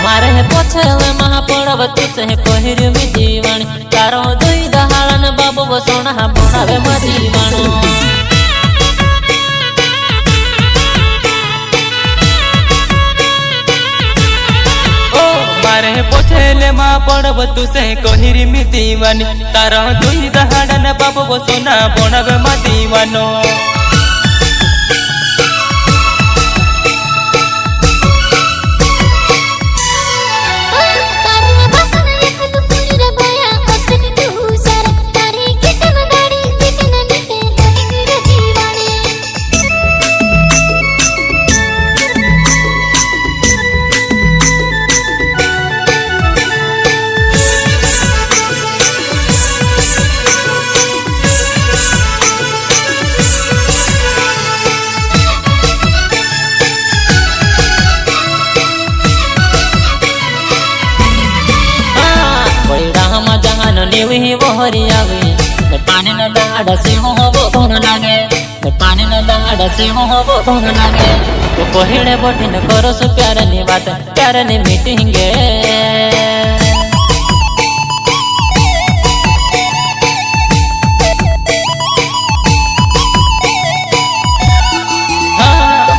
मारे पोछले महापड़व तुसे पहिर में जीवन तारो दुई दहाड़न बाबू वो सोना बनावे मदीवानो ओ मारे पोछले महापड़व तुसे पहिर में जीवन तारो दुई दहाड़न बाबू वो सोना बनावे मदीवानो नेवी वहरी आवे पानी न दाड़ से हो धोन लागे पानी न दाड़ से हो धोन लागे तो पहिड़े बटिन करो सो प्यार नी बात प्यार नी मीटिंगे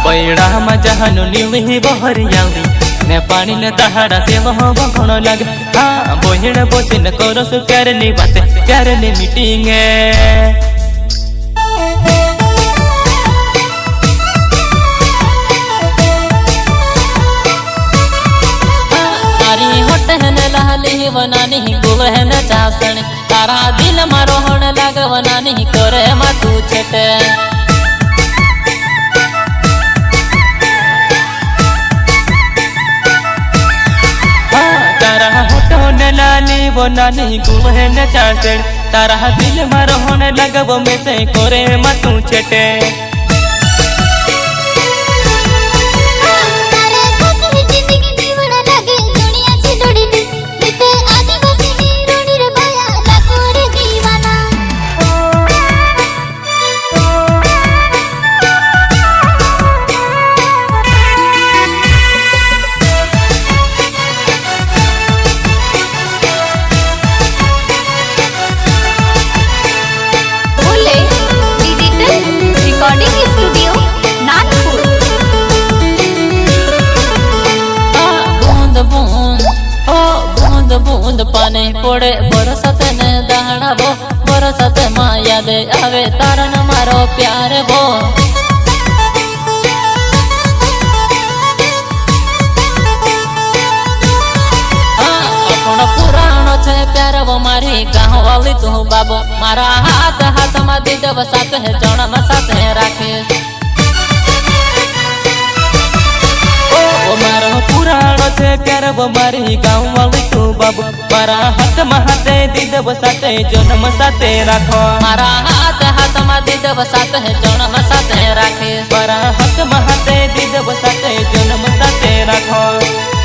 बैड़ा मजहनु नेवी वहरी आवे ने पानी न दहाड़ा से वह बखण लगे हाँ बोहिड़ बोसिन करो सो प्यार नी बात प्यार नी मीटिंग तारी होटहन लहली वनानी गुवहन चासण तारा दिल मारोहण लग वनानी करे मातू छटे लाली वो नानी गुवहन चासण तारा दिल मारोहण लगव में से करे मतू छटे बूंद पानी पड़े बरसत ने दाना बो बरसत माया दे आवे तारन मारो प्यार बो अपन पुराणो छे प्यार वो मारी गाँव वाली तू बाबो मारा हाथ हाथ में दे देव साथ है जन्म साथ है राखे मारो पुराणो छे प्यार वो मारी गाँव वाली तू बाबू मारा हाथ में हाथे दीदव साथे जन्म साथे राखो मारा हाथ हाथ में दीदव साथे जन्म साथे राखे मारा हाथ में हाथे दीदव साथे जन्म साथे राखो।